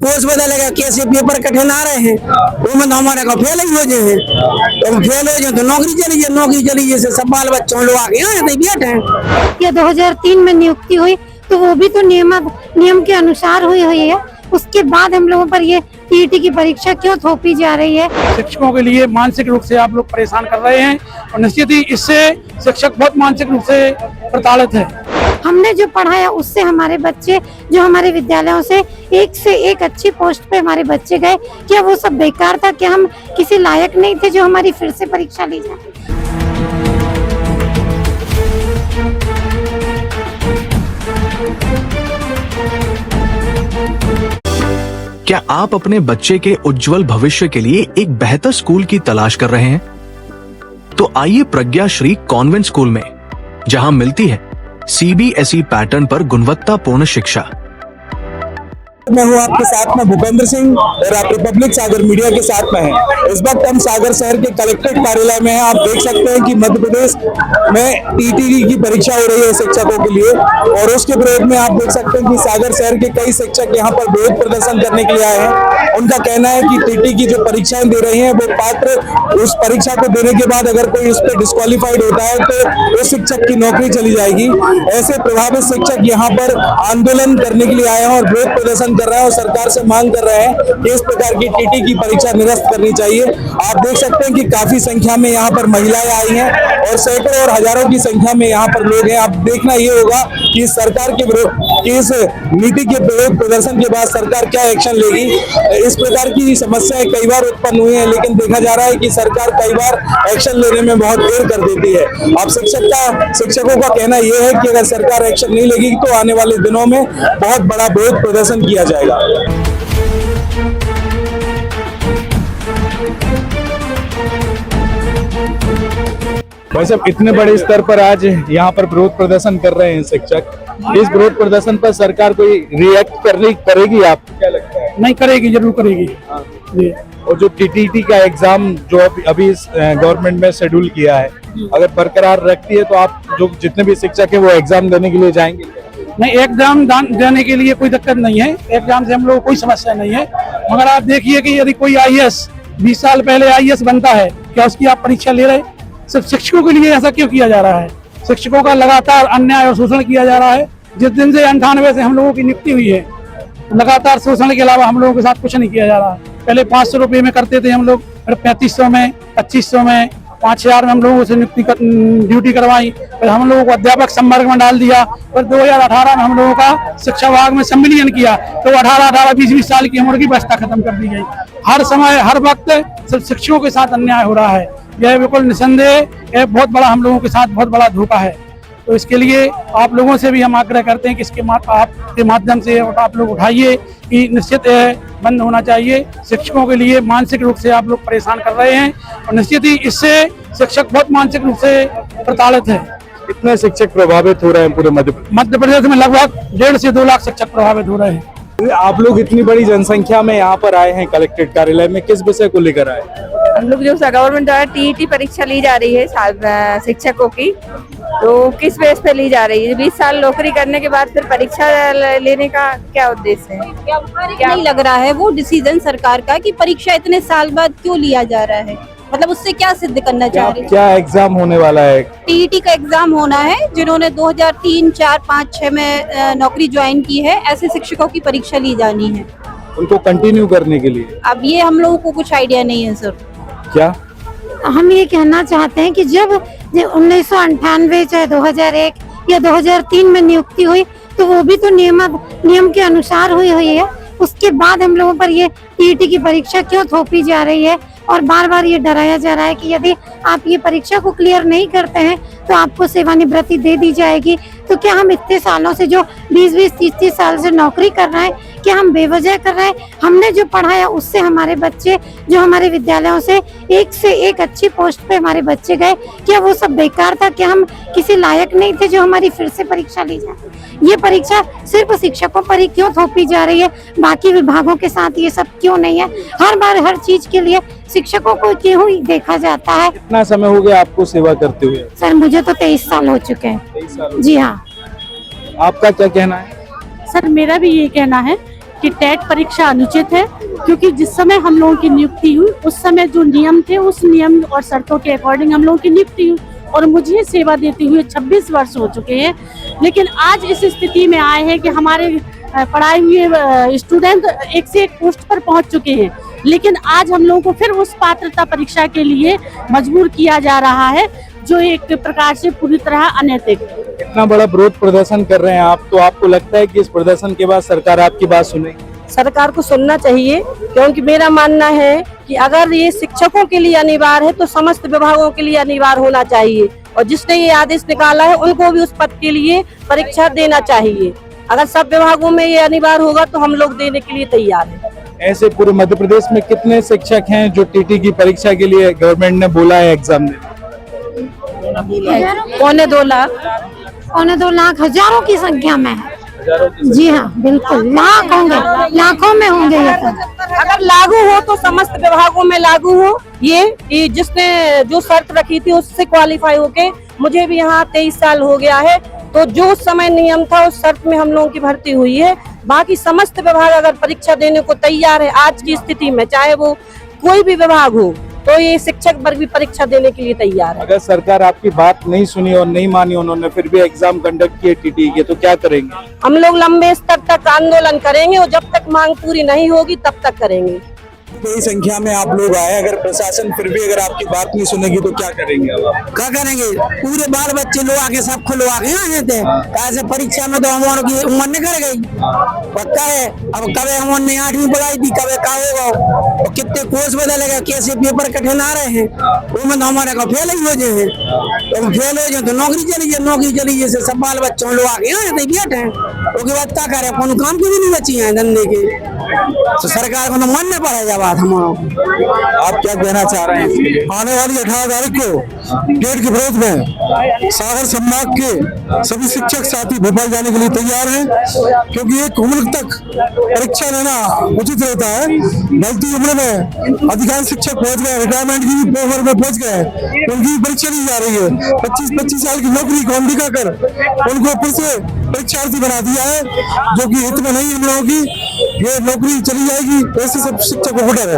Post बदलेगा, कैसे paper कठिन आ रहे हैं, वो में हमारे का फेल ही हो जाए, तो फेल हो जाए तो नौकरी चली जैसे सब बाल बच्चों लोग आगे बैठे हैं। या 2003 में नियुक्ति हुई तो वो भी तो नियम के अनुसार हुई है। उसके बाद हम लोगों पर ये टीईटी की परीक्षा क्यों थोपी जा रही है? शिक्षकों के लिए मानसिक रूप से आप लोग परेशान कर रहे हैं और निश्चित ही इससे शिक्षक बहुत मानसिक रूप से प्रताड़ित है। हमने जो पढ़ाया उससे हमारे बच्चे, जो हमारे विद्यालयों से एक अच्छी पोस्ट पे हमारे बच्चे गए, क्या वो सब बेकार था? क्या हम किसी लायक नहीं थे जो हमारी फिर से परीक्षा ली जाए? क्या आप अपने बच्चे के उज्जवल भविष्य के लिए एक बेहतर स्कूल की तलाश कर रहे हैं? तो आइए प्रज्ञा श्री कॉन्वेंट स्कूल में, जहां मिलती है सीबीएसई पैटर्न पर गुणवत्तापूर्ण शिक्षा। मैं हूँ आपके साथ में भूपेंद्र सिंह और आप रिपब्लिक सागर मीडिया के साथ में हैं। इस वक्त हम सागर शहर के कलेक्ट्रेट कार्यालय में हैं। आप देख सकते हैं कि मध्य प्रदेश में टीईटी की परीक्षा हो रही है शिक्षकों के लिए, और उसके विरोध में आप देख सकते हैं कि सागर शहर के कई शिक्षक यहाँ पर विरोध प्रदर्शन करने के लिए आए हैं। उनका कहना है कि टीईटी की जो परीक्षाएं दे रहे हैं वो पात्र उस परीक्षा को देने के बाद अगर कोई उस पर डिस्क्वालीफाइड होता है तो उस शिक्षक की नौकरी चली जाएगी। ऐसे प्रभावित शिक्षक यहाँ पर आंदोलन करने के लिए आए हैं और विरोध प्रदर्शन कर रहे हैं और सरकार से मांग कर रहे हैं कि इस प्रकार की टीटी की परीक्षा निरस्त करनी चाहिए। आप देख सकते हैं कि काफी संख्या में यहाँ पर महिलाएं आई हैं और सैकड़ों और हजारों की संख्या में यहाँ पर लोग हैं। अब देखना ये होगा कि सरकार के विरोध की इस नीति के विरोध प्रदर्शन के बाद सरकार क्या एक्शन लेगी। इस प्रकार की समस्याएं कई बार उत्पन्न हुई है, लेकिन देखा जा रहा है कि सरकार कई बार एक्शन लेने में बहुत देर कर देती है। अब शिक्षकों का कहना यह है कि अगर सरकार एक्शन नहीं लेगी तो आने वाले दिनों में बहुत बड़ा विरोध प्रदर्शन किया जाएगा। वैसे इतने बड़े स्तर पर आज यहाँ पर विरोध प्रदर्शन कर रहे हैं शिक्षक, इस विरोध प्रदर्शन पर सरकार कोई रिएक्ट करेगी? आप क्या लगता है? नहीं करेगी, जरूर करेगी। और जो टीटीटी का एग्जाम जो अभी इस गवर्नमेंट में शेड्यूल किया है, अगर बरकरार रखती है तो आप जो जितने भी शिक्षक है वो एग्जाम देने के लिए जाएंगे? नहीं, एग्जाम देने के लिए कोई दिक्कत नहीं है, एग्जाम से हम लोग को कोई समस्या नहीं है। मगर आप देखिए कि यदि कोई आईएएस 20 साल पहले आईएएस बनता है, क्या उसकी आप परीक्षा ले रहे? सिर्फ शिक्षकों के लिए ऐसा क्यों किया जा रहा है? शिक्षकों का लगातार अन्याय और शोषण किया जा रहा है। जिस दिन से 98 से हम लोगों की नियुक्ति हुई है, लगातार शोषण के अलावा हम लोगों के साथ कुछ नहीं किया जा रहा। पहले 500 रुपये में करते थे हम लोग, फिर 3500 में, 2500 में, 5000 में हम लोगों से ड्यूटी करवाई। फिर हम लोगों को अध्यापक संवर्ग में डाल दिया। फिर 2018 में हम लोगों का शिक्षा विभाग में सम्मिलियन किया तो 18 20 साल की उम्र की व्यवस्था खत्म कर दी गई। हर समय हर वक्त सिर्फ शिक्षकों के साथ अन्याय हो रहा है। यह बिल्कुल निसंदेह बहुत बड़ा हम लोगों के साथ बहुत बड़ा धोखा है। तो इसके लिए आप लोगों से भी हम आग्रह करते हैं कि इसके आपके माध्यम से आप लोग उठाइए कि निश्चित बंद होना चाहिए। शिक्षकों के लिए मानसिक रूप से आप लोग परेशान कर रहे हैं और निश्चित ही इससे शिक्षक बहुत मानसिक रूप से प्रताड़ित है। कितने शिक्षक प्रभावित हो रहे हैं पूरे मध्य प्रदेश में? लगभग 1.5 से 2 लाख शिक्षक प्रभावित हो रहे हैं। आप लोग इतनी बड़ी जनसंख्या में यहाँ पर आए हैं कलेक्ट्रेट कार्यालय में, किस विषय को लेकर आए? हम लोग जो गवर्नमेंट द्वारा टीईटी परीक्षा ली जा रही है शिक्षकों की, तो किस बेस पे ली जा रही है? 20 साल नौकरी करने के बाद फिर परीक्षा लेने का क्या उद्देश्य है? क्या नहीं लग रहा है वो डिसीजन सरकार का कि परीक्षा इतने साल बाद क्यों लिया जा रहा है? मतलब उससे क्या सिद्ध करना चाह रहे हैं? क्या एग्जाम होने वाला है? टीईटी का एग्जाम होना है। जिन्होंने 2003, 4, 5, 6 में नौकरी ज्वाइन की है, ऐसे शिक्षकों की परीक्षा ली जानी है उनको कंटिन्यू करने के लिए। अब ये हम लोगों को कुछ आइडिया नहीं है सर। क्या हम ये कहना चाहते हैं कि जब 1998 चाहे 2001 या 2003 में नियुक्ति हुई तो वो भी तो नियम के अनुसार हुई है। उसके बाद हम लोगों पर ये टीईटी की परीक्षा क्यों थोपी जा रही है और बार बार ये डराया जा रहा है कि यदि आप ये परीक्षा को क्लियर नहीं करते हैं तो आपको सेवानिवृत्ति दे दी जाएगी। तो क्या हम इतने सालों से जो 20-20, 30-30 साल से नौकरी कर रहे हैं, क्या हम बेवजह कर रहे हैं? हमने जो पढ़ाया उससे हमारे बच्चे, जो हमारे विद्यालयों से एक अच्छी पोस्ट पे हमारे बच्चे गए, क्या वो सब बेकार था? क्या हम किसी लायक नहीं थे जो हमारी फिर से परीक्षा ली जाए? ये परीक्षा सिर्फ शिक्षकों पर ही क्यों थोपी जा रही है? बाकी विभागों के साथ ये सब क्यों नहीं है? हर बार हर चीज के लिए शिक्षकों को क्यों ही देखा जाता है? कितना समय हो गया आपको सेवा करते हुए? सर मुझे तो 23 साल हो चुके हैं। जी हाँ। आपका क्या कहना है? सर मेरा भी ये कहना है कि टेट परीक्षा अनुचित है, क्योंकि जिस समय हम लोगों की नियुक्ति हुई उस समय जो नियम थे उस नियम और शर्तों के अकॉर्डिंग हम लोगों की नियुक्ति हुई और मुझे सेवा देते हुए 26 वर्ष हो चुके हैं। लेकिन आज इस स्थिति में आए हैं कि हमारे पढ़ाए हुए स्टूडेंट एक से एक पोस्ट पर पहुंच चुके हैं, लेकिन आज हम लोगों को फिर उस पात्रता परीक्षा के लिए मजबूर किया जा रहा है, जो एक प्रकार से पूरी तरह अनैतिक। इतना बड़ा विरोध प्रदर्शन कर रहे हैं आप, तो आपको लगता है कि इस प्रदर्शन के बाद सरकार आपकी बात सुनेगी? सरकार को सुनना चाहिए, क्योंकि मेरा मानना है कि अगर ये शिक्षकों के लिए अनिवार्य है तो समस्त विभागों के लिए अनिवार्य होना चाहिए, और जिसने ये आदेश निकाला है उनको भी उस पद के लिए परीक्षा देना चाहिए। अगर सब विभागों में ये अनिवार्य होगा तो हम लोग देने के लिए तैयार हैं। ऐसे पूरे मध्य प्रदेश में कितने शिक्षक हैं जो टीटी की परीक्षा के लिए गवर्नमेंट ने बोला है एग्जाम देने? 2.25 लाख। 2.25 लाख हजारों की संख्या में है। जी हाँ, बिल्कुल लाख होंगे, लाखों में होंगे ये तो। अगर लागू हो तो समस्त विभागों में लागू हो ये, कि जिसने जो शर्त रखी थी उससे क्वालिफाई होके, मुझे भी यहाँ 23 साल हो गया है, तो जो उस समय नियम था उस शर्त में हम लोगों की भर्ती हुई है। बाकी समस्त विभाग अगर परीक्षा देने को तैयार है आज की स्थिति में, चाहे वो कोई भी विभाग हो, तो ये शिक्षक वर्ग भी परीक्षा देने के लिए तैयार है। अगर सरकार आपकी बात नहीं सुनी और नहीं मानी, उन्होंने फिर भी एग्जाम कंडक्ट किए टीटी के, तो क्या करेंगे? हम लोग लंबे स्तर तक आंदोलन करेंगे और जब तक मांग पूरी नहीं होगी तब तक करेंगे। बड़ी संख्या में आप लोग आए, अगर प्रशासन फिर भी अगर आपकी बात नहीं सुनेगी तो क्या करेंगे? अब आप क्या करेंगे? पूरे बाल बच्चे लोग आके सब खुलवा के आए थे, कैसे परीक्षा में तो हमारे की उम्र निकल गई, पक्का है। अब कभी हमने 8वीं पढ़ाई थी, कभी का होगा, और कितने कोर्स बदलेगा, कैसे पेपर कठिन आ रहे हैं, वो तो हमारे का फेल ही हो जाए। तो फेल हो जाए तो नौकरी चली जाए, नौकरी चली जाए से सब बाल बच्चों लोग आके आए थे बैठे, उसके बाद क्या करे, अपन काम की भी नहीं बची है धंधे के, तो सरकार को तो मन में पड़ेगा बात। हम आप क्या कहना चाह रहे हैं? आने वाली 18 तारीख को टेट के विरोध में सागर संभाग के सभी शिक्षक साथी भोपाल जाने के लिए तैयार हैं, क्योंकि एक उम्र तक परीक्षा लेना उचित रहता है। ढलती उम्र में अधिकांश शिक्षक पहुंच गए, रिटायरमेंट की उम्र में पहुंच गए, उनकी परीक्षा दी जा रही है। 25-25 साल की नौकरी को अनदेखा कर उनको फिर से परीक्षार्थी बना दिया है, जो कि हित में नहीं हम लोगों की। ये नौकरी चली जाएगी, ऐसे सब शिक्षक को डर है।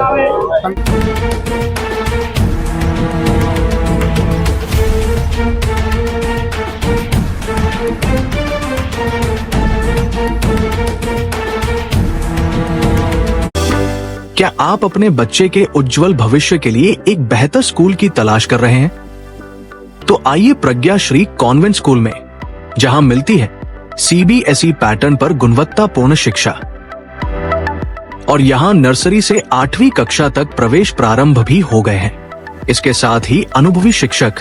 क्या आप अपने बच्चे के उज्जवल भविष्य के लिए एक बेहतर स्कूल की तलाश कर रहे हैं? तो आइए प्रज्ञा श्री कॉन्वेंट स्कूल में, जहां मिलती है CBSE पैटर्न पर गुणवत्तापूर्ण शिक्षा, और यहां नर्सरी से 8वीं कक्षा तक प्रवेश प्रारंभ भी हो गए हैं। इसके साथ ही अनुभवी शिक्षक,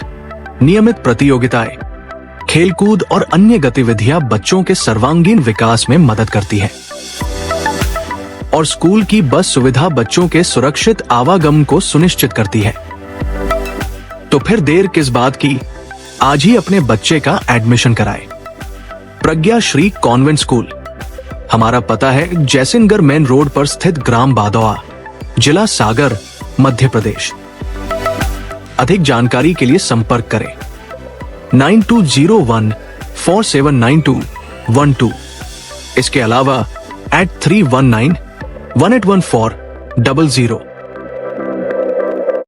नियमित प्रतियोगिताएं, खेलकूद और अन्य गतिविधियां बच्चों के सर्वांगीण विकास में मदद करती है, और स्कूल की बस सुविधा बच्चों के सुरक्षित आवागमन को सुनिश्चित करती है। तो फिर देर किस बात की, आज ही अपने बच्चे का एडमिशन कराएं। प्रज्ञा श्री कॉन्वेंट स्कूल, हमारा पता है जैसिनगर मेन रोड पर स्थित ग्राम बादौआ, जिला सागर, मध्य प्रदेश। अधिक जानकारी के लिए संपर्क करें 9201479212। इसके अलावा @319181400